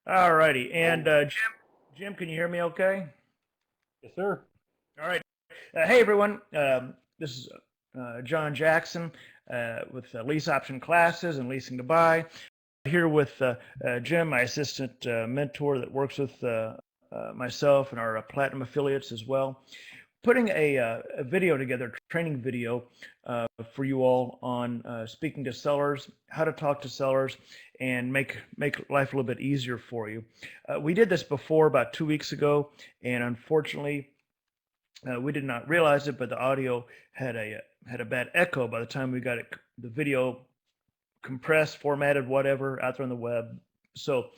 All righty. And Jim, can you hear me okay? Yes, sir. All right. Hey, everyone. This is John Jackson with Lease Option Classes and Leasing to Buy. Here with Jim, my assistant mentor that works with myself and our Platinum affiliates as well. Putting a video together, training video for you all on speaking to sellers, how to talk to sellers, and make life a little bit easier for you. We did this before about 2 weeks ago, and unfortunately, we did not realize it, but the audio had a bad echo by the time we got it, the video compressed, formatted, whatever, out there on the web. So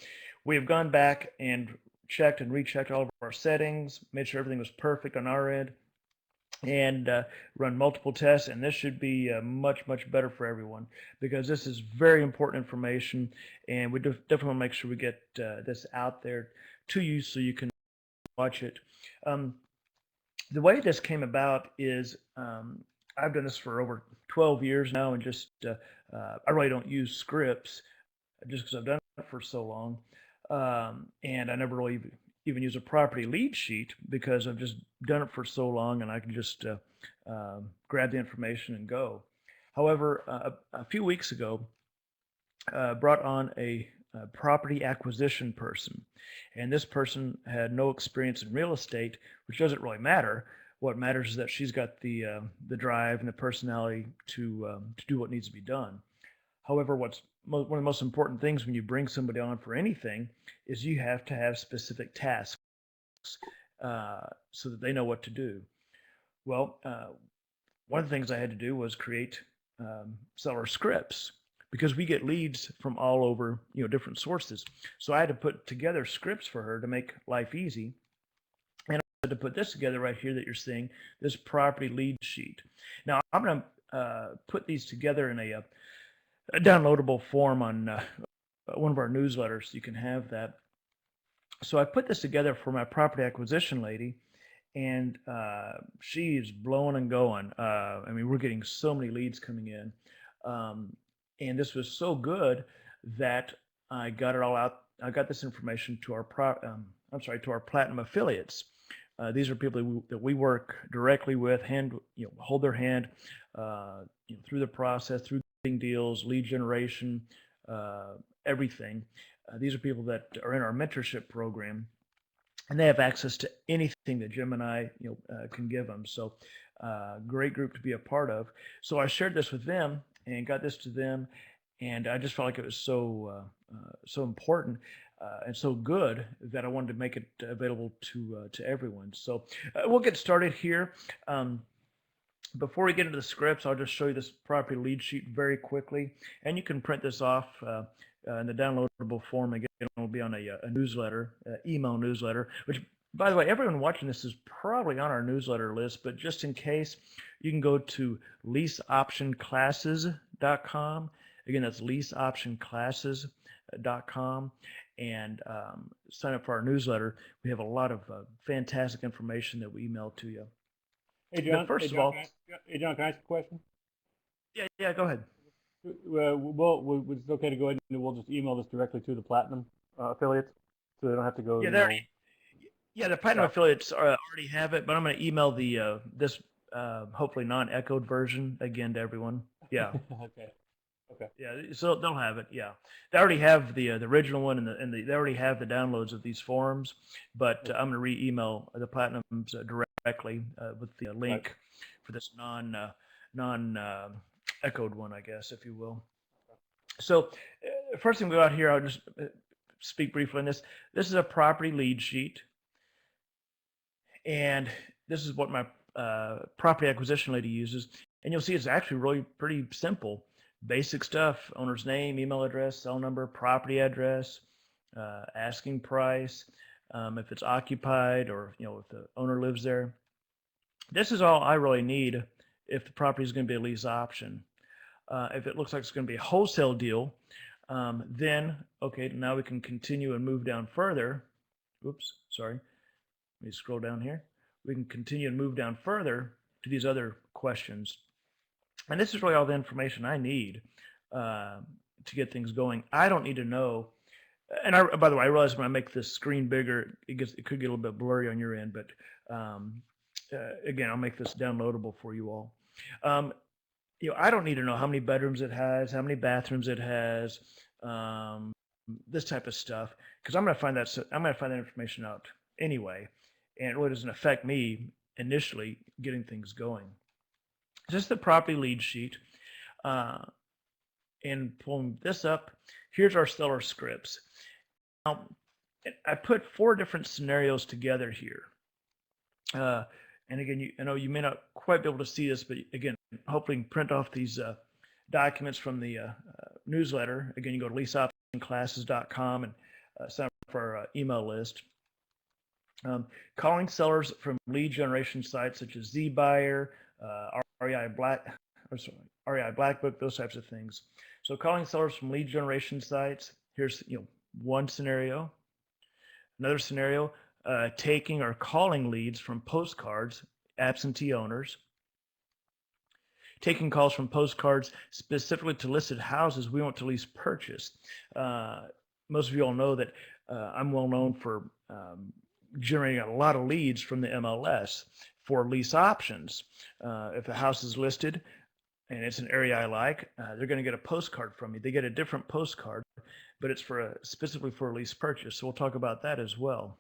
we have gone back and checked and rechecked all of our settings, made sure everything was perfect on our end, and run multiple tests. And this should be much better for everyone, because this is very important information, and we definitely want to make sure we get this out there to you so you can watch it. The way this came about is I've done this for over 12 years now, and just I really don't use scripts just because I've done it for so long. And I never really even use a property lead sheet because I've just done it for so long, and I can just grab the information and go. However, a few weeks ago, brought on a property acquisition person, and this person had no experience in real estate, which doesn't really matter. What matters is that she's got the drive and the personality to do what needs to be done. However, one of the most important things when you bring somebody on for anything is you have to have specific tasks so that they know what to do. Well, one of the things I had to do was create seller scripts, because we get leads from all over, different sources. So I had to put together scripts for her to make life easy. And I had to put this together right here that you're seeing, this property lead sheet. Now I'm going to put these together in a downloadable form on one of our newsletters. You can have that. So I put this together for my property acquisition lady, and she's blowing and going. I mean, we're getting so many leads coming in. And this was so good that I got it all out. I got this information to our to our Platinum affiliates. These are people that we work directly with, hold their hand through the process, through getting deals, lead generation, everything. These are people that are in our mentorship program, and they have access to anything that Jim and I can give them. So great group to be a part of. So I shared this with them and got this to them, and I just felt like it was so important and so good that I wanted to make it available to everyone. So we'll get started here. Before we get into the scripts, I'll just show you this property lead sheet very quickly, and you can print this off in the downloadable form. Again, it'll be on a newsletter, email newsletter, which, by the way, everyone watching this is probably on our newsletter list, but just in case, you can go to leaseoptionclasses.com. Again, that's leaseoptionclasses.com, and sign up for our newsletter. We have a lot of fantastic information that we email to you. Hey, John. But first of all, John, can I ask a question? Yeah, go ahead. It's okay to go ahead and we'll just email this directly to the Platinum affiliates, so they don't have to go. Yeah, the Platinum affiliates already have it, but I'm going to email this hopefully non-echoed version again to everyone. Yeah. Okay. Yeah, so they'll have it. Yeah, they already have the original one, and they already have the downloads of these forms. But I'm going to re-email the Platinums directly with the link for this non-echoed one, I guess, if you will. So first thing we got here, I'll just speak briefly on this. This is a property lead sheet, and this is what my property acquisition lady uses. And you'll see it's actually really pretty simple. Basic stuff: owner's name, email address, cell number, property address, asking price, if it's occupied, or if the owner lives there. This is all I really need if the property is going to be a lease option. If it looks like it's going to be a wholesale deal, then okay, now we can continue and move down further. Oops, sorry. Let me scroll down here. We can continue and move down further to these other questions. And this is really all the information I need to get things going. I don't need to know And by the way, I realize when I make this screen bigger, it could get a little bit blurry on your end, but again, I'll make this downloadable for you all. I don't need to know how many bedrooms it has, how many bathrooms it has, um, this type of stuff, because I'm going to find that. I'm going to find that information out anyway, and it really doesn't affect me initially getting things going. Just the property lead sheet, and pulling this up. Here's our seller scripts. Now, I put 4 different scenarios together here. And again, I know you may not quite be able to see this, but again, hopefully you can print off these documents from the newsletter. Again, you go to leaseoptionclasses.com and sign up for our email list. Calling sellers from lead generation sites such as ZBuyer, REI Blackbook, those types of things. So calling sellers from lead generation sites, here's one scenario. Another scenario, taking or calling leads from postcards, absentee owners. Taking calls from postcards specifically to listed houses we want to lease purchase. Most of you all know that I'm well known for generating a lot of leads from the MLS for lease options. If a house is listed and it's an area I like, they're going to get a postcard from me. They get a different postcard, but it's specifically for a lease purchase. So we'll talk about that as well.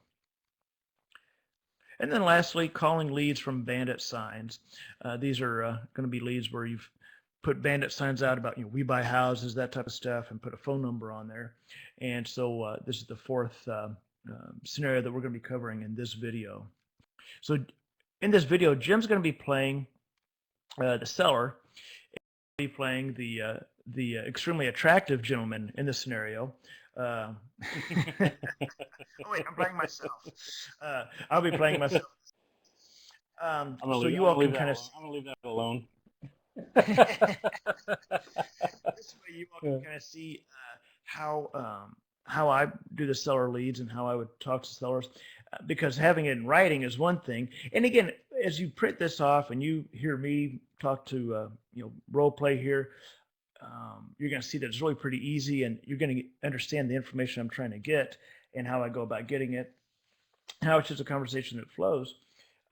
And then lastly, calling leads from Bandit signs. These are going to be leads where you've put Bandit signs out about, we buy houses, that type of stuff, and put a phone number on there. And so this is the 4th scenario that we're going to be covering in this video. So in this video, Jim's going to be playing the seller, and be playing the extremely attractive gentleman in this scenario. Oh wait, I'm playing myself. I'll be playing myself. So you all can kind of. I'm gonna leave that alone. This way, you all can kind of see how I do the seller leads and how I would talk to sellers, because having it in writing is one thing. And again, as you print this off and you hear me talk to role play here, you're going to see that it's really pretty easy, and you're going to understand the information I'm trying to get and how I go about getting it, how it's just a conversation that flows.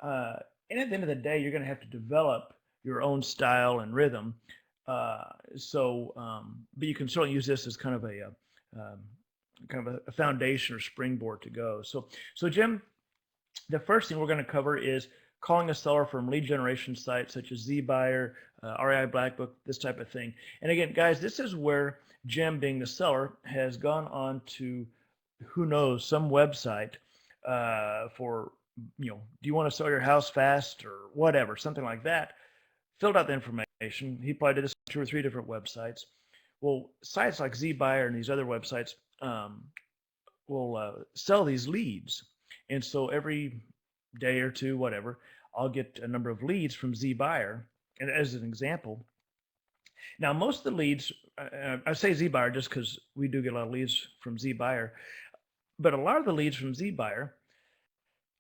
And at the end of the day, you're going to have to develop your own style and rhythm. But you can certainly use this as kind of a foundation or springboard to go. So Jim, the first thing we're going to cover is calling a seller from lead generation sites such as ZBuyer, REI Blackbook, this type of thing. And again, guys, this is where Jim, being the seller, has gone on to, who knows, some website for, do you want to sell your house fast or whatever, something like that. Filled out the information. He probably did this on 2 or 3 different websites. Well, sites like ZBuyer and these other websites will sell these leads. And so every day or 2, whatever, I'll get a number of leads from ZBuyer. And as an example, now most of the leads, I say ZBuyer just because we do get a lot of leads from ZBuyer, but a lot of the leads from ZBuyer,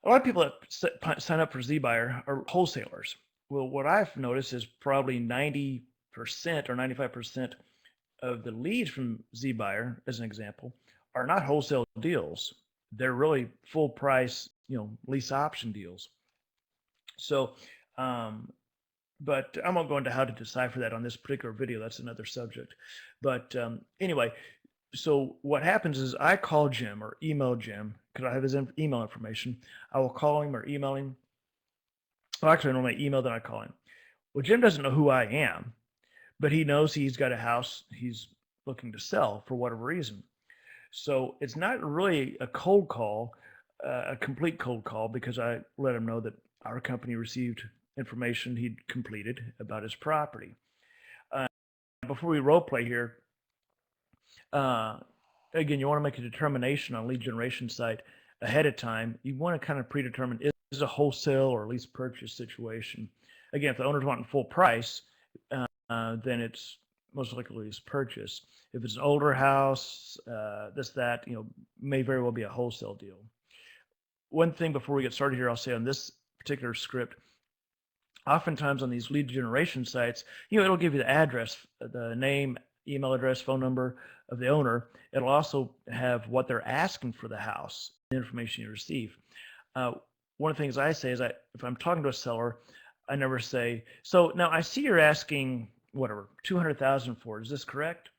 a lot of people that sign up for ZBuyer are wholesalers. Well, what I've noticed is probably 90% or 95% of the leads from ZBuyer, as an example, are not wholesale deals. They're really full price, lease option deals. So, but I won't go into how to decipher that on this particular video. That's another subject. But anyway, so what happens is I call Jim or email Jim because I have his email information. I will call him or email him. Well, actually, I normally email, then I call him. Well, Jim doesn't know who I am, but he knows he's got a house he's looking to sell for whatever reason. So it's not really a cold call, a complete cold call, because I let him know that our company received information he'd completed about his property. Before we role play here, again, you want to make a determination on lead generation site ahead of time. You want to kind of predetermine, is it a wholesale or lease purchase situation? Again, if the owner's wanting full price, then it's most likely lease purchase. If it's an older house, that, may very well be a wholesale deal. One thing before we get started here, I'll say on this particular script, oftentimes on these lead generation sites, it'll give you the address, the name, email address, phone number, of the owner. It'll also have what they're asking for the house, the information you receive. Uh, One of the things I say is, if I'm talking to a seller, I never say, so now I see you're asking whatever 200,000 for it. Is this correct?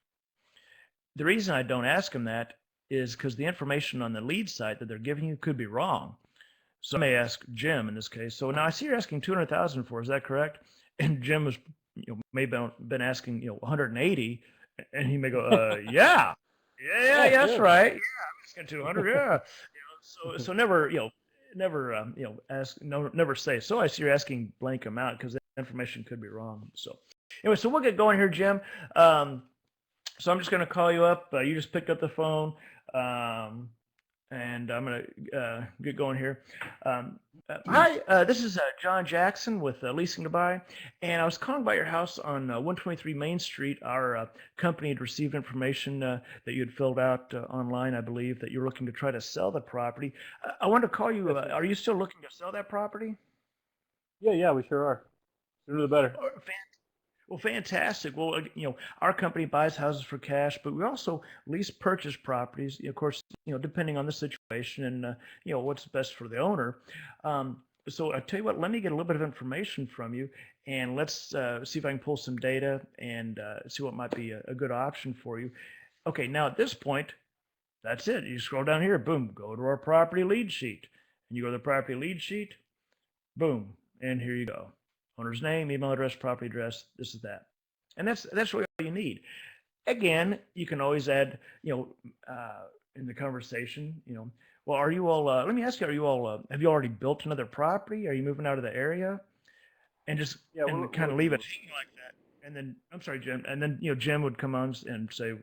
The reason I don't ask them that is because the information on the lead site that they're giving you could be wrong. So I may ask Jim in this case. So now I see you're asking 200,000 for. Is that correct? And Jim was, maybe been asking 180, and he may go, yeah, Oh, that's sure. right. Yeah, I'm asking 200. Yeah. So never, never, ask, no, never say. So I see you're asking blank amount because the information could be wrong. So anyway, so we'll get going here, Jim. So I'm just going to call you up. You just picked up the phone. And I'm going to get going here. Hi, this is John Jackson with Leasing to Buy, and I was calling about your house on 123 Main Street. Our company had received information that you had filled out online, I believe, that you're looking to try to sell the property. I wanted to call you. Are you still looking to sell that property? Yeah, we sure are. Sooner the better. Well, fantastic. Well, our company buys houses for cash, but we also lease purchase properties. Of course, depending on the situation and what's best for the owner. So I tell you what, let me get a little bit of information from you, and let's see if I can pull some data and see what might be a good option for you. Okay, now at this point, that's it. You scroll down here, boom, go to our property lead sheet, and you go to the property lead sheet, boom, and here you go. Owner's name, email address, property address, this is that. And that's really all you need. Again, you can always add, in the conversation, well, are you all, let me ask you, are you all, have you already built another property? Are you moving out of the area? And just kind of leave it like that. And then, I'm sorry, Jim. And then, Jim would come on and say,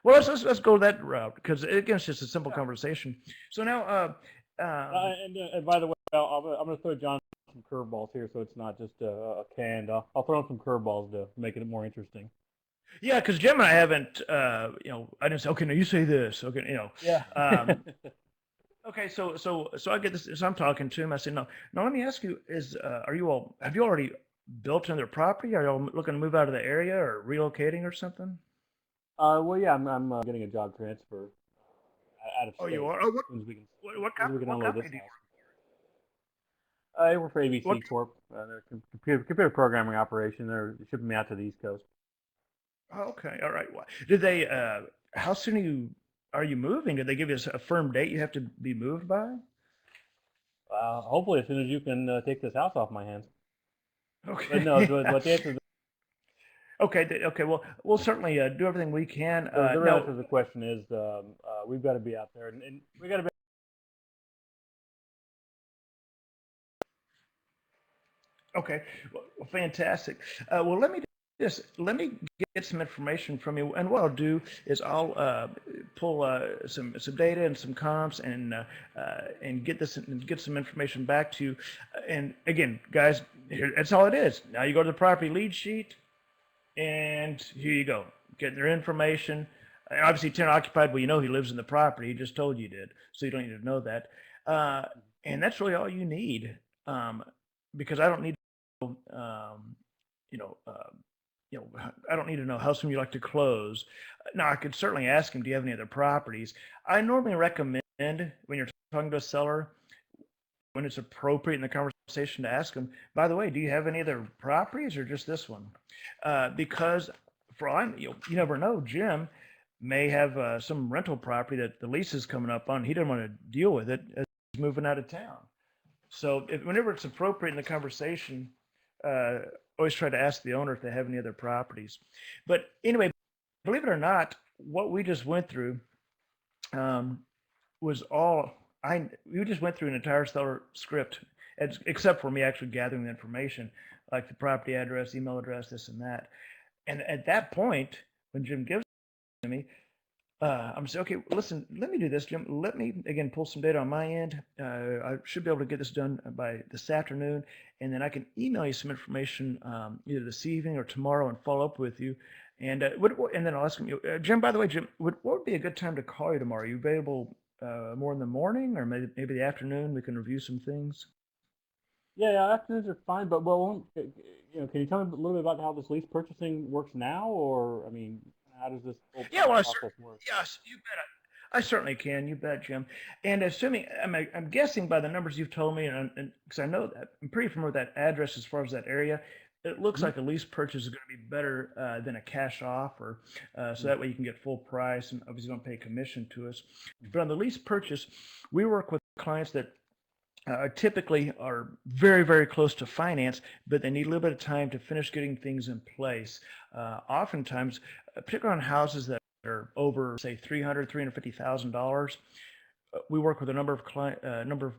well, let's go that route, because again, it's just a simple conversation. So now, and by the way, I'm going to throw John some curveballs here, so it's not just a canned. I'll throw in some curveballs to make it more interesting. Yeah, because Jim and I haven't, I didn't say, okay, no, you say this, okay, Yeah. Okay, so I get this. So I'm talking to him. I said, no. Now let me ask you: have you already built another property? Are you all looking to move out of the area or relocating or something? Well, yeah, I'm getting a job transfer out of Oh, state. you are. Oh, As soon as we can, what as soon as we can unload company this do you house. work I work for for? ABC Corp. They're a computer programming operation. They're shipping me out to the East Coast. Oh, okay, all right. Did they? How soon are you moving? Did they give you a firm date you have to be moved by? Hopefully, as soon as you can take this house off my hands. But no, Okay. but the answer, Okay. Okay. Well, we'll certainly do everything we can. the real Now, answer to the question is we've got to be out there, and we got to be. okay, well, fantastic. Well, let me get some information from you, and what I'll do is I'll pull some data and some comps and get some information back to you. And again, guys, that's all it is. Now you go to the property lead sheet, and here you go, get their information. And obviously, tenant occupied. Well, he lives in the property. He just told you did, so you don't need to know that. Uh, and that's really all you need, because I don't need um, you know, I don't need to know how soon you like to close. Now, I could certainly ask him, do you have any other properties? I normally recommend when you're talking to a seller, when it's appropriate in the conversation, to ask them, by the way, do you have any other properties or just this one? Because for all you never know, Jim may have some rental property that the lease is coming up on. He doesn't want to deal with it as he's moving out of town. So whenever it's appropriate in the conversation, uh, always try to ask the owner if they have any other properties. But anyway, believe it or not, what we just went through um, was all we just went through an entire seller script, except for me actually gathering the information, like the property address, email address, this and that. And at that point, when Jim gives it to me, I'm saying, okay, listen, let me do this, Jim. Let me, again, pull some data on my end. I should be able to get this done by this afternoon, and then I can email you some information either this evening or tomorrow and follow up with you. And and then I'll ask him, Jim, by the way, Jim, what would be a good time to call you tomorrow? Are you available more in the morning or maybe the afternoon? We can review some things. Yeah, afternoons are fine. But can you tell me a little bit about how this lease purchasing works now, or I mean, How does this whole Yeah, well, process work? yes, you bet. I certainly can. You bet, Jim. And assuming, I'm guessing by the numbers you've told me, and because I know that, I'm pretty familiar with that address as far as that area. It looks Mhm. like a lease purchase is going to be better than a cash offer, so Mhm. that way you can get full price and obviously don't pay commission to us. Mhm. But on the lease purchase, we work with clients that typically are very, very close to finance, but they need a little bit of time to finish getting things in place. Oftentimes, particularly on houses that are over, say, $350,000, we work with a number of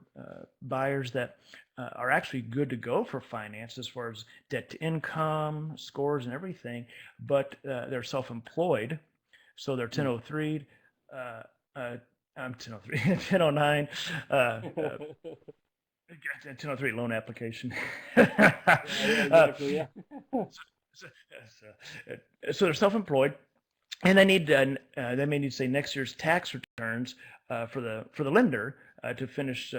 buyers that are actually good to go for finance as far as debt to income scores and everything, but they're self-employed, so they're Mhm. 1003, uh, I'm 1003, 1009. Uh, 1003 loan application. Yeah, yeah, uh, exactly. Yeah. so, so they're self-employed, and they may need say next year's tax returns for the lender to finish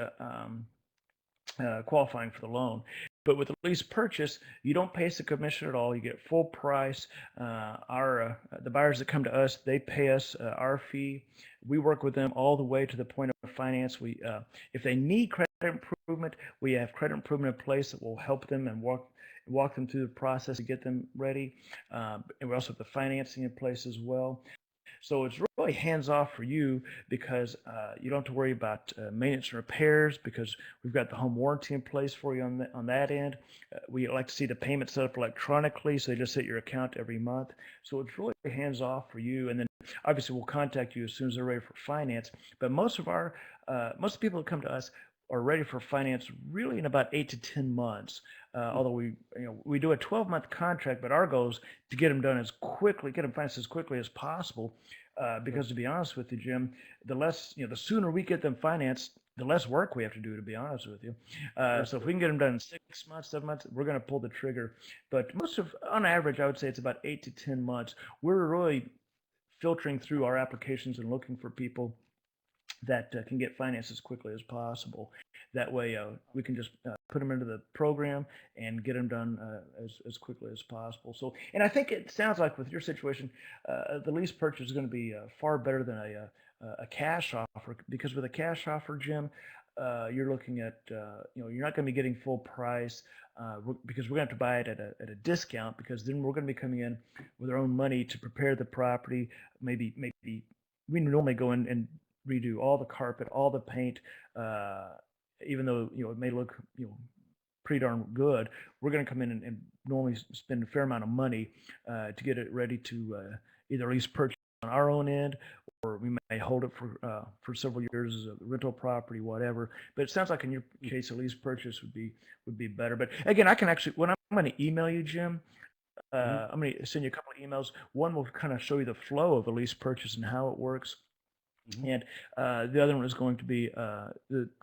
qualifying for the loan. But with the lease purchase, you don't pay us a commission at all. You get full price. Our the buyers that come to us, they pay us our fee. We work with them all the way to the point of finance. If they need credit improvement, we have credit improvement in place that will help them and walk them through the process to get them ready. And we also have the financing in place as well. So it's really hands off for you because you don't have to worry about maintenance and repairs because we've got the home warranty in place for you on that end. We like to see the payment set up electronically, so they just hit your account every month. So it's really hands off for you. And then obviously we'll contact you as soon as they're ready for finance. But most of the people that come to us are ready for finance really in about 8 to 10 months. Although we do a 12-month contract, but our goal is to get them done get them financed as quickly as possible. Because to be honest with you, Jim, the sooner we get them financed, the less work we have to do. To be honest with you, Sure, so if sure. we can get them done in 6 months, 7 months, we're going to pull the trigger. But on average, I would say it's about 8 to 10 months. We're really filtering through our applications and looking for people that can get financed as quickly as possible. That way, we can just put them into the program and get them done as quickly as possible. So, and I think it sounds like with your situation, the lease purchase is going to be far better than a cash offer because with a cash offer, Jim, you're looking at you're not going to be getting full price because we're going to have to buy it at a discount because then we're going to be coming in with our own money to prepare the property. Maybe we normally go in and redo all the carpet, all the paint, uh, even though it may look pretty darn good. We're going to come in and normally spend a fair amount of money to get it ready to either lease purchase on our own end, or we may hold it for several years as a rental property, whatever. But it sounds like in your case, a lease purchase would be better. But again, I can actually when I'm going to email you, Jim. Mhm. I'm going to send you a couple of emails. One will kind of show you the flow of a lease purchase and how it works. Mhm. And the other one is going to be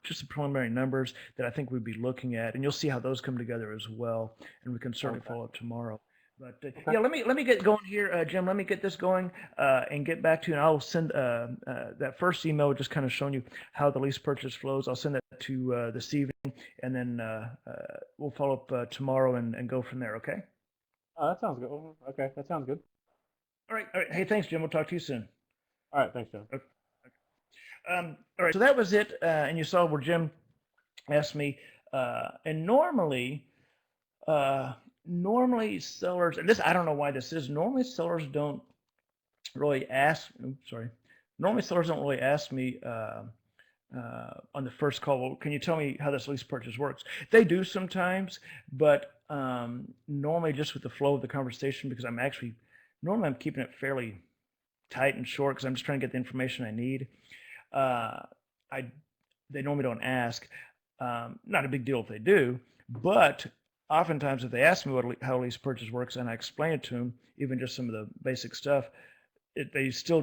just the preliminary numbers that I think we'd be looking at, and you'll see how those come together as well. And we can certainly Okay. follow up tomorrow. But Okay. yeah, let me get going here, Jim. Let me get this going and get back to you. And I'll send that first email, just kind of showing you how the lease purchase flows. I'll send that to this evening, and then we'll follow up tomorrow and go from there. Okay. Oh, that sounds good. Okay, that sounds good. All right. All right. Hey, thanks, Jim. We'll talk to you soon. All right, thanks, John. Okay. All right. So that was it, and you saw where Jim asked me, and normally sellers, and this I don't know why this is. Normally sellers don't really ask. Sorry, normally sellers don't really ask me on the first call. Well, can you tell me how this lease purchase works? They do sometimes, but normally just with the flow of the conversation, because normally I'm keeping it fairly tight and short because I'm just trying to get the information I need. Uh, I They normally don't ask. Not a big deal if they do, but oftentimes if they ask me how lease purchase works and I explain it to them, even just some of the basic stuff, they still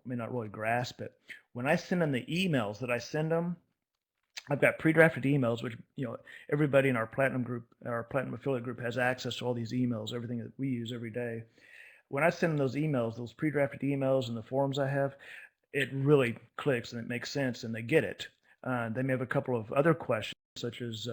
may not really grasp it. When I send them the emails that I send them, I've got pre-drafted emails, which everybody in our platinum affiliate group has access to all these emails, everything that we use every day. When I send them those emails, those pre-drafted emails and the forms I have, it really clicks and it makes sense and they get it. They may have a couple of other questions such as,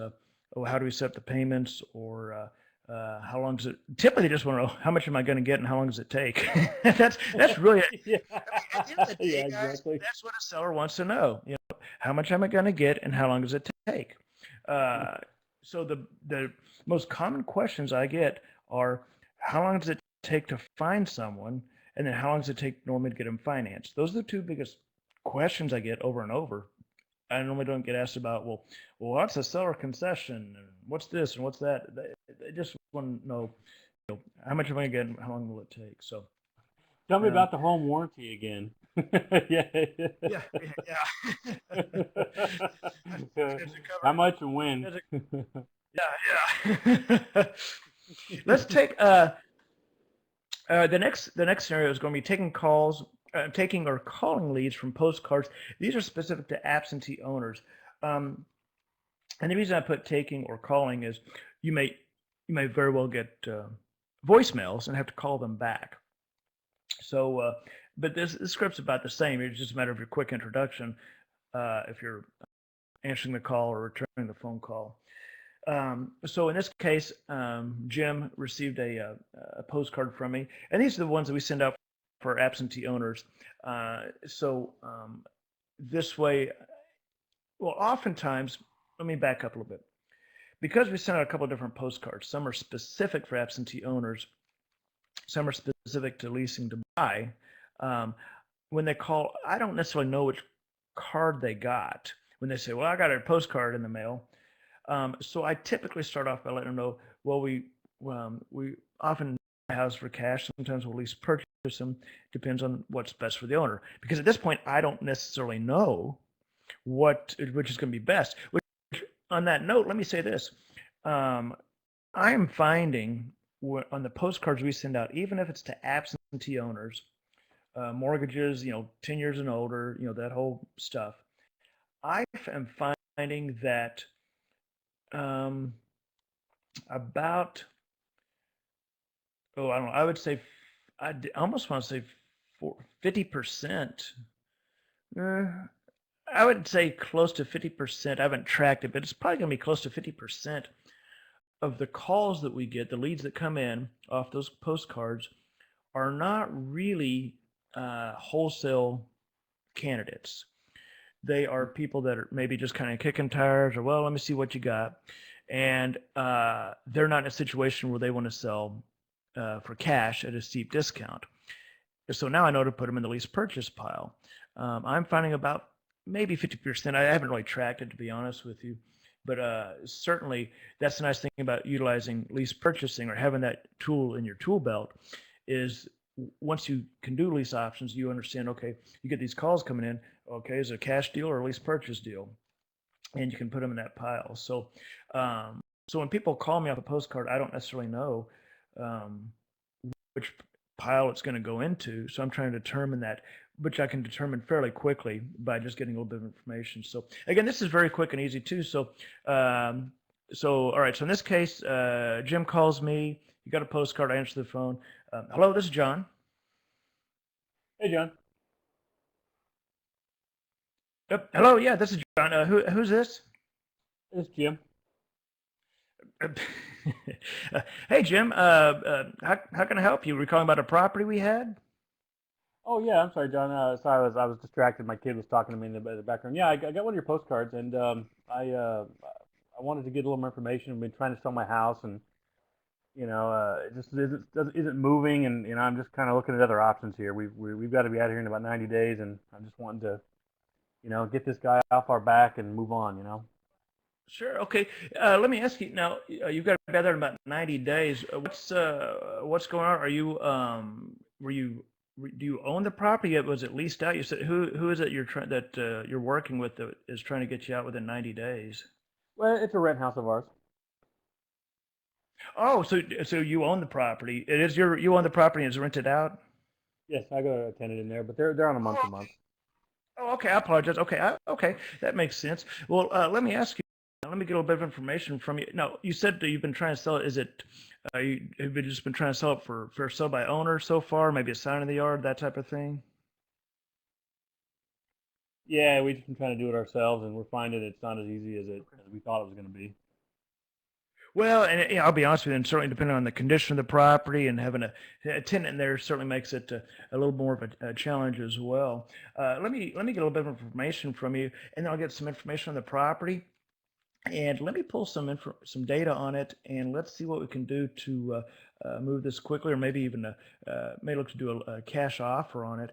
oh, how do we set up the payments, or how long does it? Typically, they just want to know how much am I going to get and how long does it take. That's really. Yeah. I mean, at the end of the Yeah, day, guys, exactly. that's what a seller wants to know. How much am I going to get and how long does it take? Uh, so the most common questions I get are, how long does it take to find someone, and then how long does it take normally to get them financed? Those are the two biggest questions I get over and over. I normally don't get asked about, well, what's a seller concession and what's this and what's that. They just want to know, how much am I getting? How long will it take? So, Tell me um, about the home warranty again. Yeah. yeah, yeah. Does it How cover? much and when? Does it, yeah, yeah. Let's take the next scenario is going to be taking or calling leads from postcards. These are specific to absentee owners. Um, And the reason I put taking or calling is you may very well get voicemails and have to call them back. So, but this script's about the same. It's just a matter of your quick introduction if you're answering the call or returning the phone call. So in this case, Jim received a postcard from me, and these are the ones that we send out for absentee owners. This way, well, oftentimes, let me back up a little bit. Because we sent out a couple of different postcards, some are specific for absentee owners, some are specific to leasing to buy. Um, when they call, I don't necessarily know which card they got. When they say, "Well, I got a postcard in the mail," so I typically start off by letting them know, "Well, we often buy houses for cash. Sometimes we'll lease purchase them. Depends on what's best for the owner." Because at this point, I don't necessarily know which is going to be best. On that note, let me say this. I'm finding on the postcards we send out, even if it's to absentee owners, mortgages, 10 years and older, that whole stuff, I am finding that um, about, I don't know, I would say, almost want to say 50%. I would say close to 50%. I haven't tracked it, but it's probably going to be close to 50% of the calls that we get, the leads that come in off those postcards, are not really wholesale candidates. They are people that are maybe just kind of kicking tires, or, well, let me see what you got. And they're not in a situation where they want to sell for cash at a steep discount. So now I know to put them in the lease purchase pile. I'm finding about maybe 50%. I haven't really tracked it, to be honest with you. But certainly, that's the nice thing about utilizing lease purchasing or having that tool in your tool belt is once you can do lease options, you understand, okay, you get these calls coming in, okay, is it a cash deal or a lease purchase deal? And you can put them in that pile. So when people call me off a postcard, I don't necessarily know which pile it's going to go into. So I'm trying to determine that, which I can determine fairly quickly by just getting a little bit of information. So again, this is very quick and easy too. So all right. So in this case, Jim calls me. You got a postcard. I answer the phone. Hello, this is John. Hey, John. Yep. Hello, yeah, this is John. Who's this? It's Jim. Hey, Jim. How can I help you? Were you calling about a property we had? Oh yeah, I'm sorry, John. Sorry, I was distracted. My kid was talking to me in the background. Yeah, I got one of your postcards, and I wanted to get a little more information. I've been trying to sell my house, and it just isn't moving, and I'm just kind of looking at other options here. We've got to be out here in about 90 days, and I'm just wanting to get this guy off our back and move on. Sure. Okay. Let me ask you now. You've got to be there in about 90 days. What's going on? Are you do you own the property? Was it leased out? You said who is it you're working with that is trying to get you out within 90 days? Well, it's a rent house of ours. Oh, so you own the property. You own the property and it's rented out? Yes, I got a tenant in there, but they're on a month to Oh, month. oh, okay. I apologize. Okay, okay, that makes sense. Well, let me ask you. Let me get a little bit of information from you. Now, you said that you've been trying to sell it. Is it have you just been trying to sell it for sale by owner so far? Maybe a sign in the yard, that type of thing. Yeah, we've been trying to do it ourselves, and we're finding it's not as easy as we thought it was going to be. Well, and I'll be honest with you, and certainly depending on the condition of the property and having a tenant in there certainly makes it a little more of a challenge as well. Let me get a little bit of information from you, and then I'll get some information on the property. And let me pull some data on it, and let's see what we can do to move this quickly, or maybe even may look to do a cash offer on it.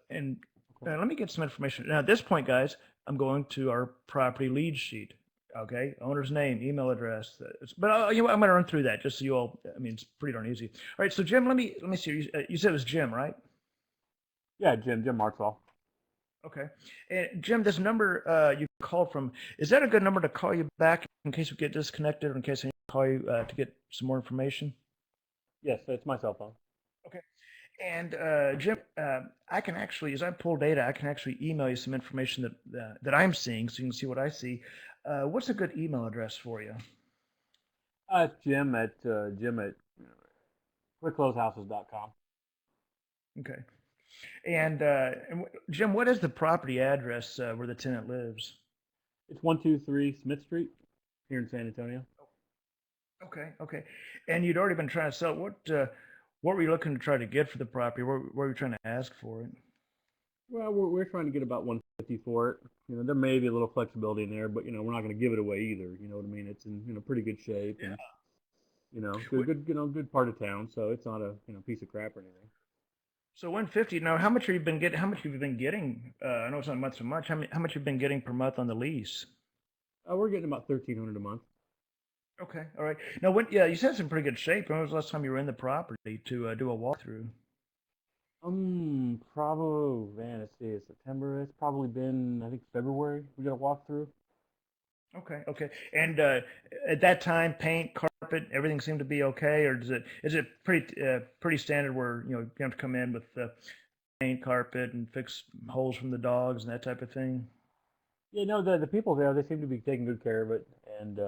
And let me get some information. Now, at this point, guys, I'm going to our property lead sheet. Okay, owner's name, email address. But I'm going to run through that just so you all. I mean, it's pretty darn easy. All right, so Jim, let me see. You said it was Jim, right? Yeah, Jim Martzall. Okay. And Jim, this number you called from, is that a good number to call you back in case we get disconnected or in case I need to call you to get some more information? Yes, it's my cell phone. Okay. And Jim, I can actually, as I pull data, I can actually email you some information that I'm seeing so you can see what I see. What's a good email address for you? It's Jim at quickclosehouses.com. Okay. And Jim, what is the property address where the tenant lives? It's 123 Smith Street here in San Antonio. Okay, okay. And you'd already been trying to sell. What were you looking to try to get for the property? What were you trying to ask for it? Well, we're trying to get about 150 for it. There may be a little flexibility in there, but we're not going to give it away either. You know what I mean? It's in pretty good shape, and good part of town. So it's not a piece of crap or anything. So 150. Now, how much have you been getting? How much have you been getting? I know it's not much so much. How much have you been getting per month on the lease? We're getting about $1,300 a month. Okay, all right. Now, yeah, you said it's in pretty good shape. When was the last time you were in the property to do a walkthrough? Probably, man, let's see, it's September. It's probably been, I think, February. We got a walkthrough. Okay, okay. And at that time, paint, carpet, everything seemed to be okay, or is it pretty standard where you have to come in with paint, carpet, and fix holes from the dogs and that type of thing? Yeah, no, the people there, they seem to be taking good care of it, and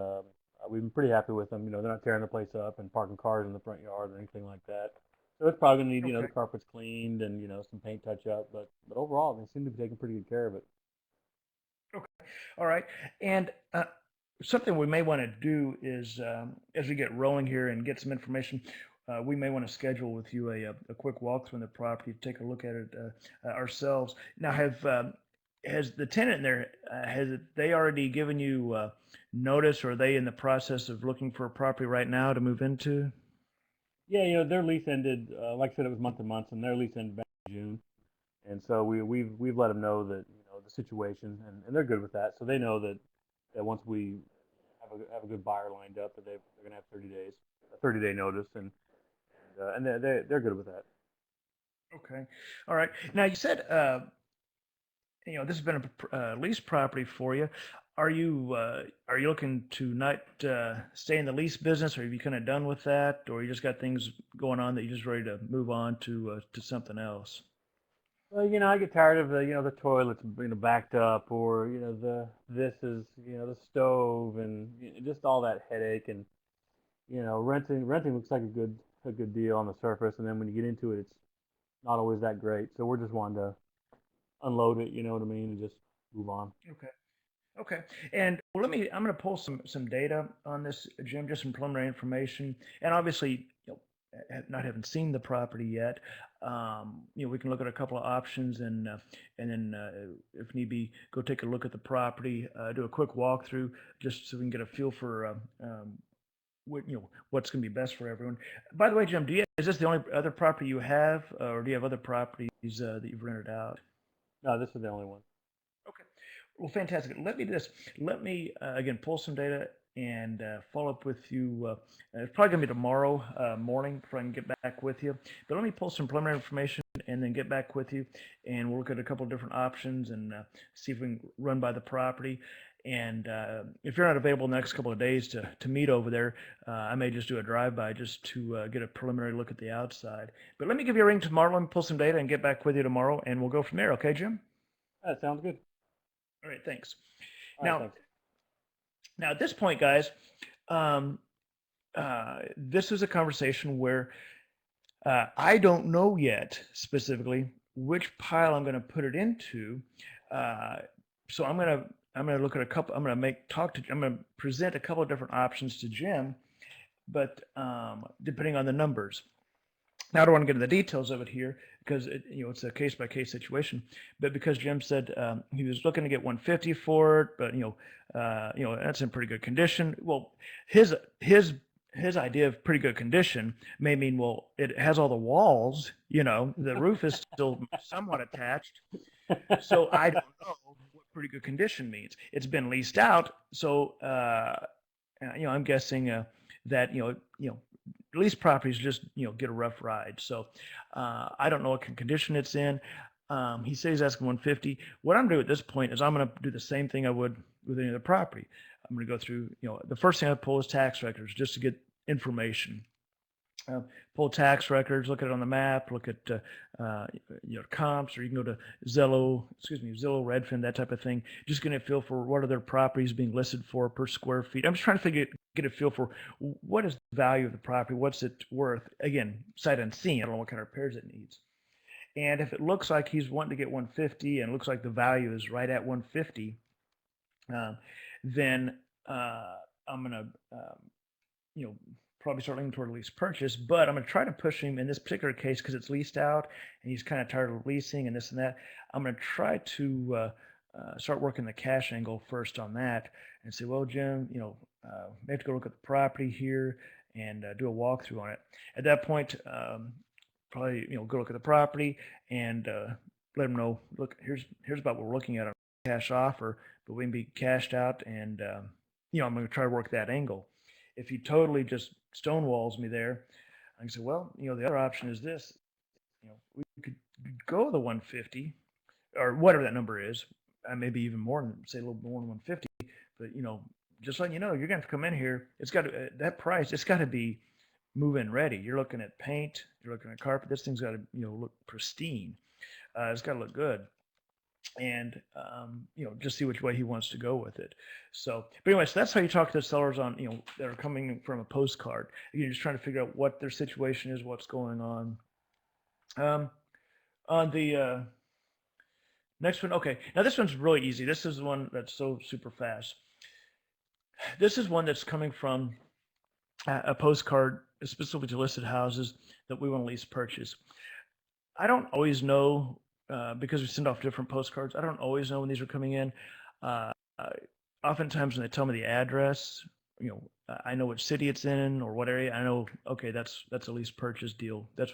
we've been pretty happy with them. They're not tearing the place up and parking cars in the front yard or anything like that. So it's probably gonna need, the Okay. carpets cleaned and some paint touch up, but overall, they seem to be taking pretty good care of it. Okay. All right. And something we may want to do is, as we get rolling here and get some information, we may want to schedule with you a quick walkthrough in the property to take a look at it ourselves. Now, has the tenant in there, they already given you notice, or are they in the process of looking for a property right now to move into? Yeah, their lease ended. Like I said, it was month to month, and their lease ended back in June. And so we've let them know that the situation, and they're good with that. So they know that once we have a good buyer lined up, that they're gonna have 30 days, a 30-day notice, and they're good with that. Okay. All right. Now, you said this has been a lease property for you. Are you looking to not stay in the lease business, or have you kind of done with that, or you just got things going on that you're just ready to move on to something else? Well, I get tired of the toilets backed up, or the stove, and just all that headache, and renting looks like a good deal on the surface, and then when you get into it, it's not always that great. So we're just wanting to unload it, you know what I mean, and just move on. Okay. Okay. And well, I'm going to pull some data on this, Jim, just some preliminary information. And obviously, not having seen the property yet, we can look at a couple of options, and then if need be, go take a look at the property, do a quick walkthrough, just so we can get a feel for what's going to be best for everyone. By the way, Jim, is this the only other property you have, or do you have other properties that you've rented out? No, this is the only one. Okay. Well, fantastic. Let me do this. Let me again pull some data and follow up with you. It's probably gonna be tomorrow morning before I can get back with you. But let me pull some preliminary information and then get back with you, and we'll look at a couple of different options and see if we can run by the property. And if you're not available in the next couple of days to meet over there, I may just do a drive-by just to get a preliminary look at the outside. But let me give you a ring tomorrow. Let me pull some data and get back with you tomorrow, and we'll go from there. Okay, Jim? That sounds good. All right, thanks. All right, Now, thanks. now at this point, guys, um, this is a conversation where I don't know yet specifically which pile I'm going to put it into. Uh, So I'm gonna look at a couple. I'm gonna present a couple of different options to Jim, but depending on the numbers. Now, I don't want to get into the details of it here because it's a case by case situation. But because Jim said he was looking to get 150 for it, but that's in pretty good condition. Well, his his his idea of pretty good condition may mean, well, it has all the walls. The roof is still somewhat attached. So I don't know what pretty good condition means. It's been leased out, so I'm guessing that lease properties just get a rough ride. So I don't know what condition it's in. He says he's asking 150. What I'm gonna do at this point is I'm gonna do the same thing I would with any other property. I'm gonna go through. The first thing I pull is tax records just to get information. Pull tax records, look at it on the map, look at comps, or you can go to Zillow, Redfin, that type of thing. Just getting a feel for what are their properties being listed for per square feet. I'm just trying to get a feel for what is the value of the property, what's it worth. Again, sight unseen. I don't know what kind of repairs it needs. And if it looks like he's wanting to get 150 and it looks like the value is right at 150, then I'm gonna probably start leaning toward a lease purchase, but I'm going to try to push him in this particular case because it's leased out and he's kind of tired of leasing and this and that. I'm going to try to start working the cash angle first on that and say, well, Jim, we have to go look at the property here and do a walkthrough on it. At that point, probably go look at the property and let him know, look, here's about what we're looking at on a cash offer, but we can be cashed out, and I'm going to try to work that angle. If he totally just stonewalls me there, I can say, well, the other option is this. We could go the 150 or whatever that number is, maybe even more than, say, a little more than 150. But just letting you know, you're going to have to come in here. It's got to that price. It's got to be move-in ready. You're looking at paint. You're looking at carpet. This thing's got to look pristine. It's got to look good. And just see which way he wants to go with it. So, but anyway, so that's how you talk to the sellers on that are coming from a postcard. You're just trying to figure out what their situation is, what's going on. On the next one, okay. Now this one's really easy. This is the one that's so super fast. This is one that's coming from a postcard specifically to listed houses that we want to lease purchase. I don't always know. Because we send off different postcards, I don't always know when these are coming in. Oftentimes when they tell me the address, I know which city it's in or what area. I know, okay, that's a lease purchase deal. That's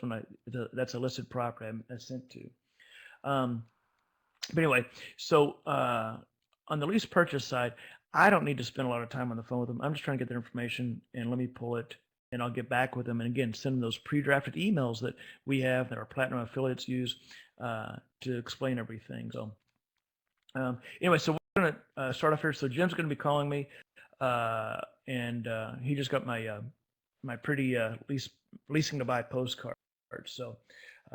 that's a listed property I sent to. But anyway, so on the lease purchase side, I don't need to spend a lot of time on the phone with them. I'm just trying to get their information and let me pull it, and I'll get back with them. And again, send them those pre-drafted emails that we have that our Platinum affiliates use to explain everything. So anyway, so we're going to start off here. So Jim's going to be calling me, and he just got my pretty leasing to buy postcard. So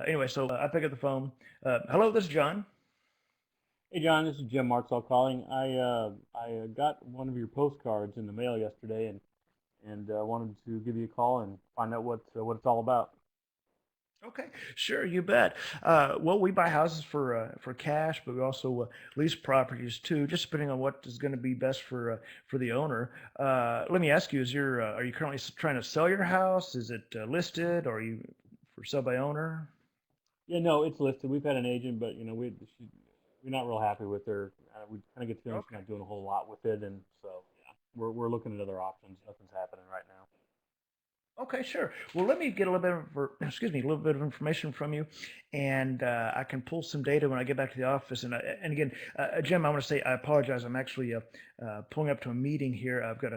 anyway, so I pick up the phone. Hello, this is John. Hey John, this is Jim Martzall calling. I got one of your postcards in the mail yesterday, and wanted to give you a call and find out what it's all about. Okay, sure, you bet. Well, we buy houses for cash, but we also lease properties too, just depending on what is going to be best for the owner. Let me ask you: are you currently trying to sell your house? Is it listed, or are you for sale by owner? Yeah, no, it's listed. We've had an agent, but we're not real happy with her. We kind of get the feeling she's not doing a whole lot with it, and so yeah, we're looking at other options. Nothing's happening right now. Okay, sure. Well, let me get a little bit of information from you, and I can pull some data when I get back to the office. And again, Jim, I want to say I apologize. I'm actually pulling up to a meeting here. I've got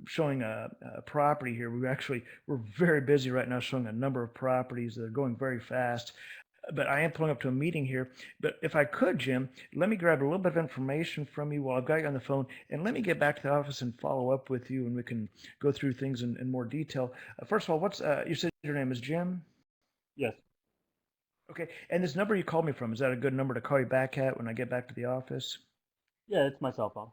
showing a property here. We're very busy right now, showing a number of properties that are going very fast. But I am pulling up to a meeting here. But if I could, Jim, let me grab a little bit of information from you while I've got you on the phone, and let me get back to the office and follow up with you, and we can go through things in more detail. First of all, you said your name is Jim? Yes. Okay. And this number you called me from, is that a good number to call you back at when I get back to the office? Yeah, it's my cell phone.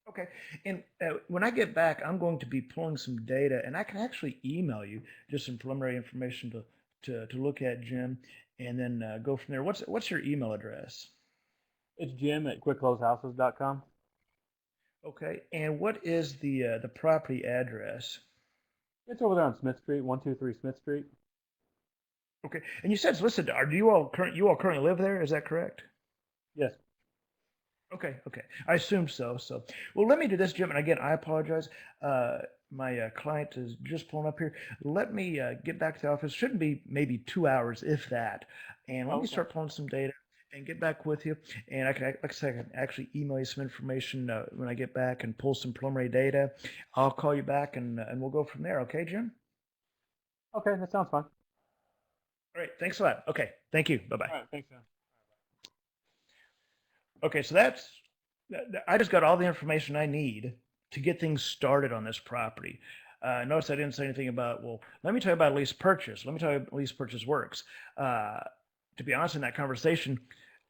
Okay. And when I get back, I'm going to be pulling some data, and I can actually email you just some preliminary information to look at, Jim, and then go from there. What's your email address? It's Jim at quickclosehouses.com. Okay. And what is the property address? It's over there on Smith Street, 123 Smith Street. Okay. And you said it's listed. Are you all currently live there? Is that correct? Yes. Okay, okay. I assumed so. So, well, let me do this, Jim. And again, I apologize. My client is just pulling up here. Let me get back to the office. Shouldn't be maybe 2 hours, if that. And let Oh, me okay. start pulling some data and get back with you. And I can, like I said, I can actually email you some information when I get back and pull some preliminary data. I'll call you back and we'll go from there. Okay, Jim? Okay, that sounds fun. All right. Thanks a lot. Okay. Thank you. Bye bye. All right, thanks, John. Okay, so I just got all the information I need to get things started on this property. Notice I didn't say anything about, well, let me tell you about lease purchase. Let me tell you how lease purchase works. To be honest, in that conversation,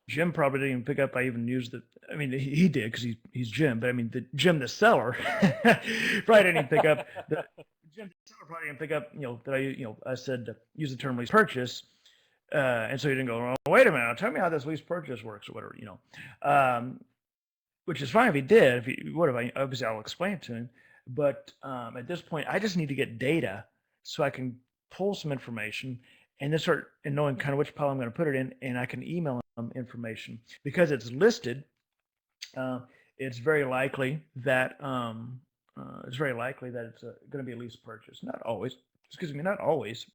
Jim probably didn't even pick up I even used the, I mean, he did because he's Jim, but I mean, Jim the seller probably didn't even pick up, Jim the seller probably didn't pick up, that I said use the term lease purchase. And so he didn't go, well, wait a minute, tell me how this lease purchase works or whatever. Which is fine if he did. If he would have, obviously I'll explain it to him. But at this point, I just need to get data so I can pull some information and then start and knowing kind of which pile I'm going to put it in, and I can email them information because it's listed. It's very likely that it's going to be a lease purchase. Not always. Excuse me, not always,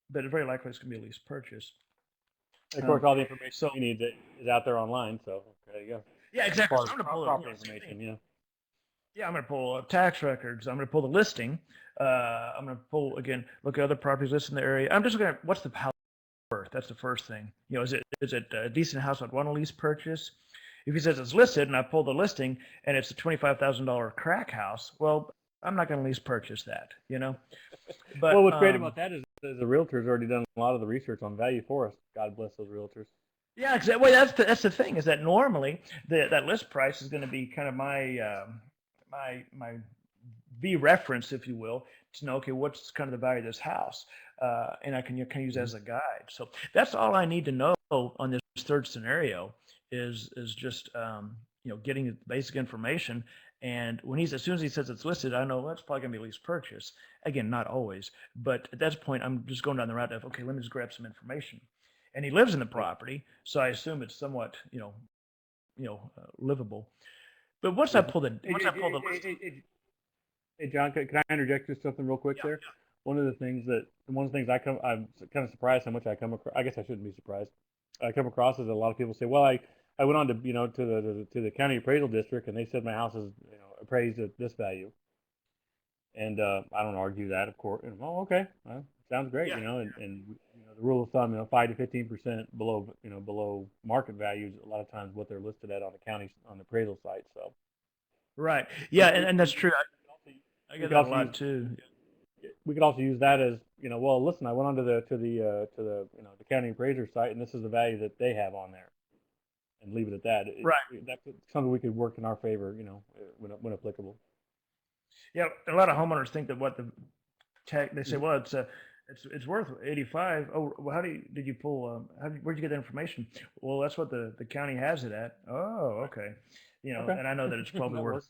but it's very likely it's going to be a lease purchase. Of course, all the information So you need is out there online. So there you go. yeah, As exactly. far So as I'm going to pull proper it. information, yeah. Yeah, I'm going to pull tax records. I'm going to pull the listing. I'm going to pull again. Look at other properties listed in the area. I'm just going to what's the house worth? That's the first thing. Is it a decent house I'd want to lease purchase? If he says it's listed and I pull the listing and it's a $25,000 crack house, well, I'm not going to lease purchase that. But Well, what's great about that is the realtor's already done a lot of the research on value for us. God bless those realtors. yeah, exactly. Well, that's the thing is that normally that list price is going to be kind of my V reference, if you will, to know, okay, what's kind of the value of this house, and I can use that as a guide. So that's all I need to know on this third scenario is just getting the basic information. And as soon as he says it's listed, I know that's probably gonna be lease purchase. Again, not always, but at that point, I'm just going down the route of, okay, let me just grab some information. And he lives in the property, so I assume it's somewhat livable. But once I pull the list. Hey, John, can I interject just something real quick Yeah, there? One of the things I'm kind of surprised how much I come across. I guess I shouldn't be surprised. I come across is a lot of people say, well, I went on to to the county appraisal district and they said my house is appraised at this value, and I don't argue that, of course. And, oh, okay, well, sounds great, yeah, and the rule of thumb, 5 to 15% below market values. A lot of times what they're listed at on the appraisal site. So right. Yeah, we, and that's true. I we get could that a also lot use too. we could also use that as well, listen, I went onto the county appraiser site and this is the value that they have on there, and leave it at that. Right. That's something we could work in our favor, when applicable. Yeah, a lot of homeowners think that what the tech they say, well, it's worth 85. Oh, well, did you pull? Where'd you get that information? Well, that's what the county has it at. Oh, okay. Okay. And I know that it's probably That worth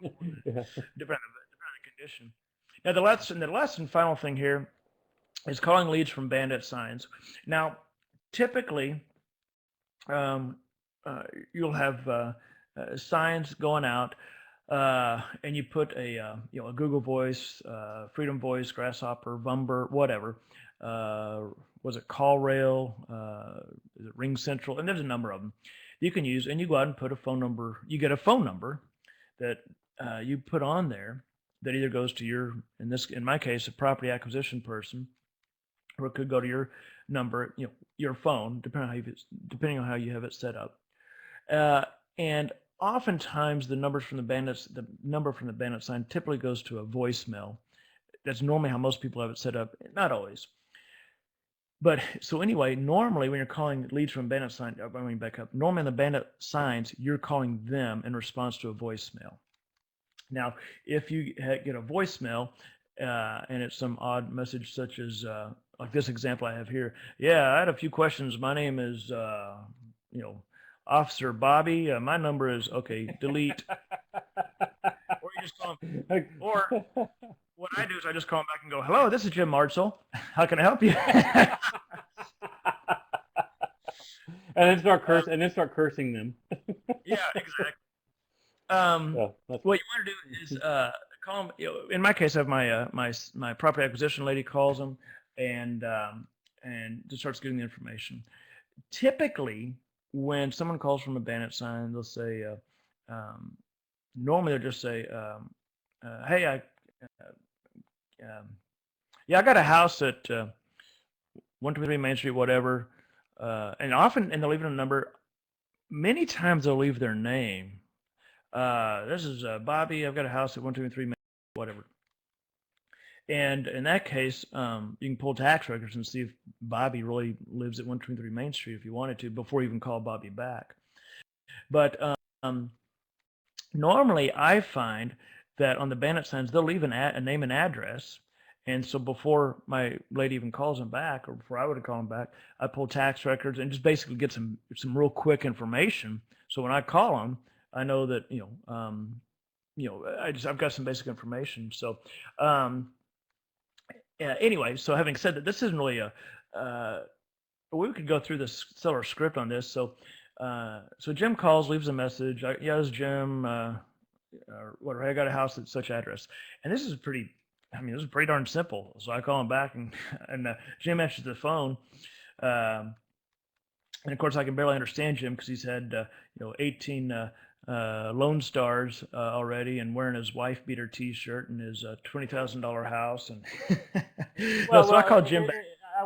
works. Yeah. depending on the condition. Now, the last and final thing here is calling leads from Bandit signs. Now, typically, um, you'll have signs going out, and you put a Google Voice, Freedom Voice, Grasshopper, Vumber, whatever. Was it CallRail? Is it Ring Central? And there's a number of them you can use, and you go out and put a phone number. You get a phone number that you put on there that either goes to in my case, a property acquisition person, or it could go to your number, your phone, depending on how you have it set up. And oftentimes the number from the Bandit sign typically goes to a voicemail. That's normally how most people have it set up. Not always. But so anyway, normally when you're calling leads from Bandit sign, let me back up. Normally in the Bandit signs, you're calling them in response to a voicemail. Now, if you get a voicemail and it's some odd message such as like this example I have here. Yeah, I had a few questions. My name is Officer Bobby, my number is okay. Delete, or you just call him, or what I do is I just call him back and go, "Hello, this is Jim Martzell. How can I help you?" And then start cursing them. Yeah, exactly. Yeah, that's What you want to do is call them. In my case, I have my property acquisition lady calls them and just starts getting the information. Typically, when someone calls from a Bandit sign, they'll say, um, normally they'll just say, "Hey, um, yeah, I got a house at 123 Main Street, whatever," and they'll leave it a number. Many times they'll leave their name. This is Bobby. I've got a house at 123 Main Street, whatever. And in that case, you can pull tax records and see if Bobby really lives at 123 Main Street if you wanted to before you even call Bobby back. But normally I find that on the Bandit signs, they'll leave a name and address. And so before my lady even calls him back, or before I would have called him back, I pull tax records and just basically get some real quick information. So when I call him, I know that I've got some basic information. So yeah, anyway, so having said that, this isn't really we could go through this seller script on this. So so Jim calls, leaves a message. Yeah, this is Jim. Or whatever. I got a house at such address, and this is pretty. I mean, this is pretty darn simple. So I call him back, and Jim answers the phone. Um, and of course, I can barely understand Jim because he's had 18 Lone Stars already, and wearing his wife beater T-shirt and his $20,000 house, and so I called Jim back.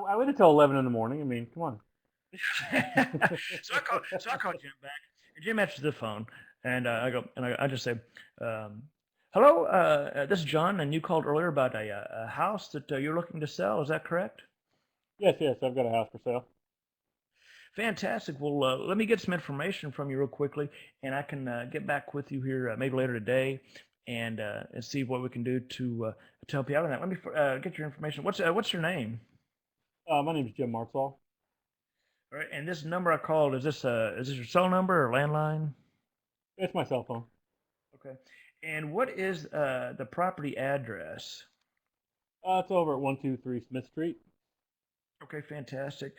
I waited till 11 in the morning. I mean, come on. So I called Jim back, and Jim answers the phone, and I just say, "Hello, this is John, and you called earlier about a house that you're looking to sell. Is that correct?" Yes, I've got a house for sale. Fantastic. Well, let me get some information from you real quickly, and I can get back with you here maybe later today, and see what we can do to help you out on that. Let me get your information. What's your name? My name is Jim Martzall. All right, and this number I called, is this your cell number or landline? It's my cell phone. Okay. And what is the property address? It's over at 123 Smith Street. Okay, fantastic.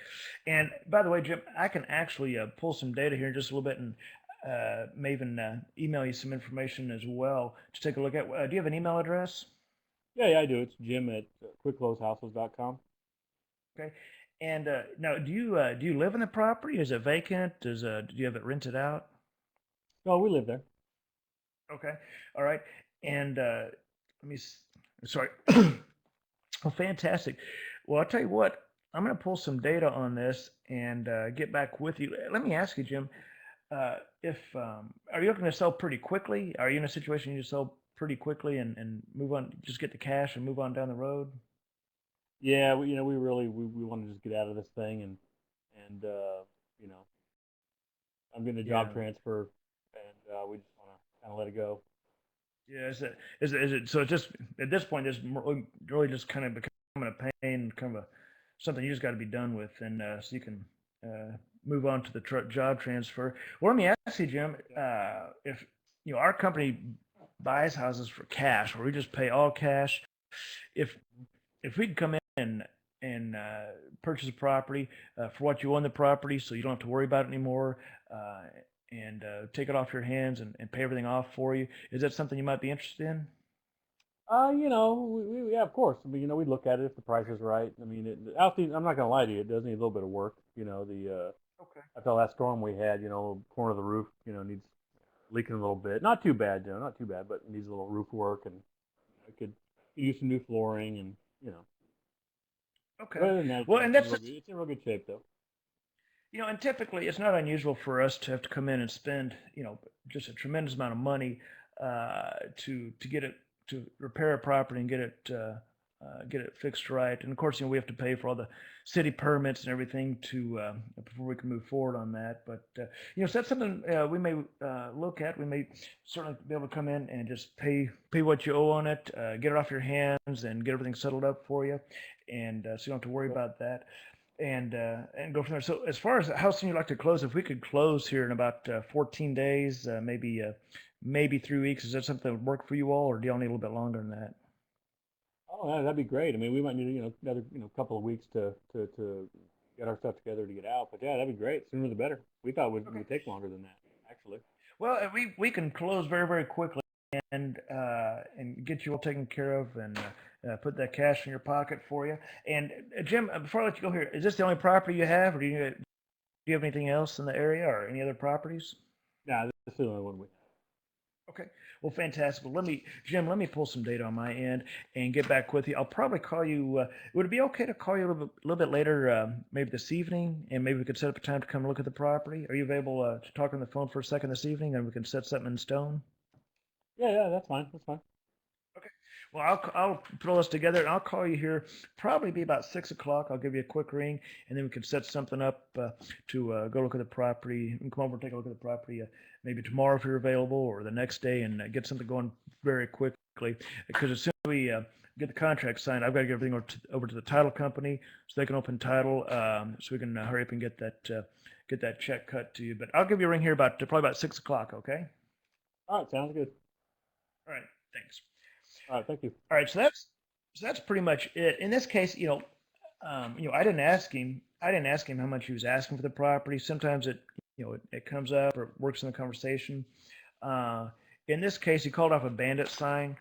And by the way, Jim, I can actually pull some data here in just a little bit and may even email you some information as well to take a look at. Do you have an email address? Yeah, I do. It's Jim at quickclosehouses.com. Okay. And now, do you live in the property? Is it vacant? Do you have it rented out? No, we live there. Okay. All right. And sorry. Well, fantastic. Well, I'll tell you what. I'm going to pull some data on this and get back with you. Let me ask you, Jim. If are you looking to sell pretty quickly? Are you in a situation you sell pretty quickly and move on, just get the cash and move on down the road? Yeah, we really we want to just get out of this thing and you know I'm getting a job Yeah. transfer and we just want to kind of let it go. Yeah. Is it? So it's just at this point, it's really just kind of becoming a pain, kind of something you just got to be done with, and so you can move on to the job transfer. Well, let me ask you, Jim, if our company buys houses for cash, where we just pay all cash. If we could come in and purchase a property for what you own the property, so you don't have to worry about it anymore, and take it off your hands and pay everything off for you, is that something you might be interested in? Yeah, of course. I mean, we look at it if the price is right. I mean, I'm not gonna lie to you, it does need a little bit of work. Okay. After that storm we had, corner of the roof, needs leaking a little bit. Not too bad, not too bad, but it needs a little roof work, and I could use some new flooring, and Okay. other than that, Well, and that's it's in real good shape though. and typically it's not unusual for us to have to come in and spend, just a tremendous amount of money to get it to repair a property and get it fixed right. And of course, we have to pay for all the city permits and everything to before we can move forward on that. But so that's something we may look at. We may certainly be able to come in and just pay what you owe on it, get it off your hands, and get everything settled up for you, and so you don't have to worry about that. and go from there. So as far as how soon you'd like to close, if we could close here in about 14 days, maybe 3 weeks, is that something that would work for you all, or do y'all need a little bit longer than that? Oh, yeah, that'd be great. I mean, we might need, another, couple of weeks to get our stuff together to get out. But yeah, that'd be great. Sooner the better. We thought it Okay. would take longer than that, actually. Well, we can close very very quickly and get you all taken care of and put that cash in your pocket for you. And Jim, before I let you go here, is this the only property you have, or do you have anything else in the area or any other properties? Yeah, this is the only one we Okay. Well, fantastic. Well, Jim, let me pull some data on my end and get back with you. I'll probably call you. Would it be okay to call you a little bit later, maybe this evening, and maybe we could set up a time to come look at the property? Are you available to talk on the phone for a second this evening, and we can set something in stone? have. Yeah, that's fine. That's fine. Okay. Well, I'll put all this together and I'll call you here. Probably be about 6 o'clock. I'll give you a quick ring, and then we can set something up to go look at the property and come over and take a look at the property. Maybe tomorrow if you're available, or the next day, and get something going very quickly. Because as soon as we get the contract signed, I've got to get everything over to the title company so they can open title, so we can hurry up and get that check cut to you. But I'll give you a ring here about probably about 6 o'clock. Okay. All right, sounds good. All right. Thanks. All right, thank you. All right, so that's pretty much it. In this case, I didn't ask him. I didn't ask him how much he was asking for the property. Sometimes it comes up or it works in the conversation. Uh, in this case, he called off a Bandit sign,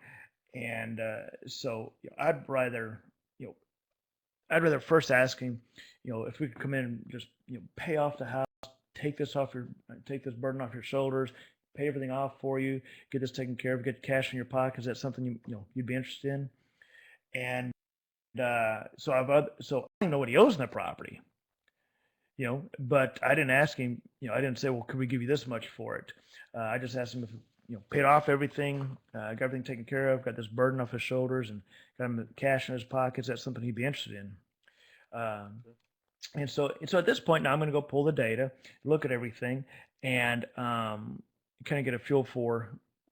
and so I'd rather first ask him, if we could come in and just pay off the house, take this burden off your shoulders, pay everything off for you, get this taken care of, get cash in your pocket. Is that something you'd be interested in? And so I don't know what he owes in the property, but I didn't ask him. I didn't say, well, could we give you this much for it? I just asked him if paid off everything, got everything taken care of, got this burden off his shoulders, and got him the cash in his pockets. That's something he'd be interested in. Um, and so at this point now, I'm going to go pull the data, look at everything, and kind of get a feel for,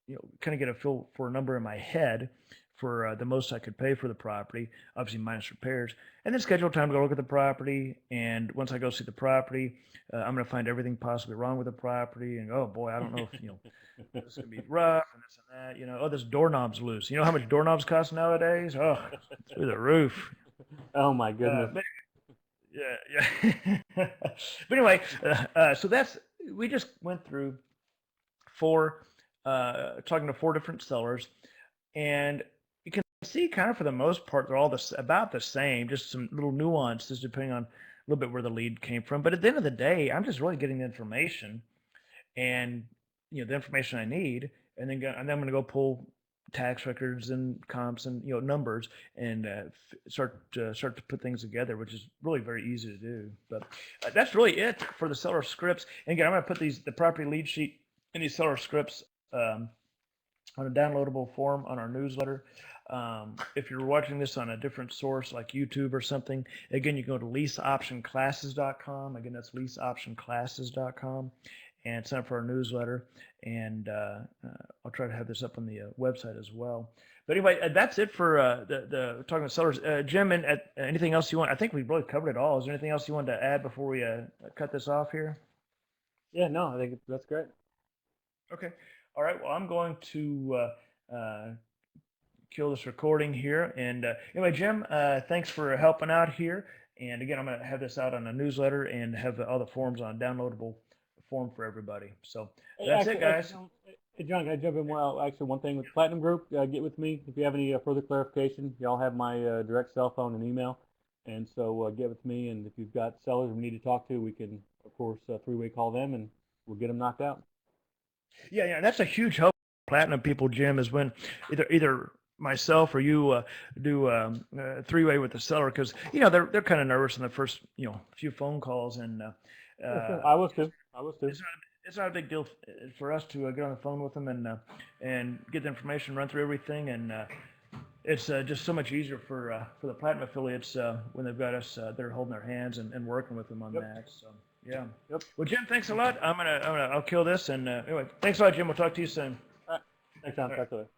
a number in my head for the most I could pay for the property, obviously minus repairs, and then schedule time to go look at the property. And once I go see the property, I'm going to find everything possibly wrong with the property, and oh boy, I don't know if this is going to be rough and this and that. Oh, this doorknob's loose. You know how much doorknobs cost nowadays? Oh, through the roof. Oh my goodness. Yeah, yeah. But anyway, so we just went through talking to 4 different sellers, and you can see kind of for the most part they're all about the same, just some little nuances depending on a little bit where the lead came from. But at the end of the day, I'm just really getting the information and the information I need, and then I'm going to go pull tax records and comps and numbers and start to put things together, which is really very easy to do. But that's really it for the seller scripts. And again, I'm going to put the property lead sheet and these seller scripts on a downloadable form on our newsletter. If you're watching this on a different source like YouTube or something, again, you can go to leaseoptionclasses.com. Again, that's leaseoptionclasses.com, and sign up for our newsletter. And I'll try to have this up on the website as well. But anyway, that's it for the talking to sellers. Jim, and anything else you want? I think we've really covered it all. Is there anything else you wanted to add before we cut this off here? Yeah, no, I think that's great. Okay. All right. Well, I'm going to kill this recording here. And anyway, Jim, thanks for helping out here. And again, I'm going to have this out on a newsletter and have all the forms on a downloadable form for everybody. So that's it, guys. Hey, John, can I jump in? Well, actually, one thing with Platinum Group, get with me if you have any further clarification. Y'all have my direct cell phone and email. And so get with me. And if you've got sellers we need to talk to, we can, of course, three-way call them and we'll get them knocked out. Yeah, that's a huge help. Platinum people, Jim, is when either myself or you do three-way with the seller, because they're kind of nervous in the first few phone calls, and I was too. It's not a big deal for us to get on the phone with them and get the information, run through everything, and it's just so much easier for the Platinum affiliates when they've got us they're holding their hands and working with them on that. So. Yeah. Yep. Well, Jim, thanks a lot. I'll kill this, and anyway, thanks a lot, Jim. We'll talk to you soon. All right. Thanks, John. Talk to you later.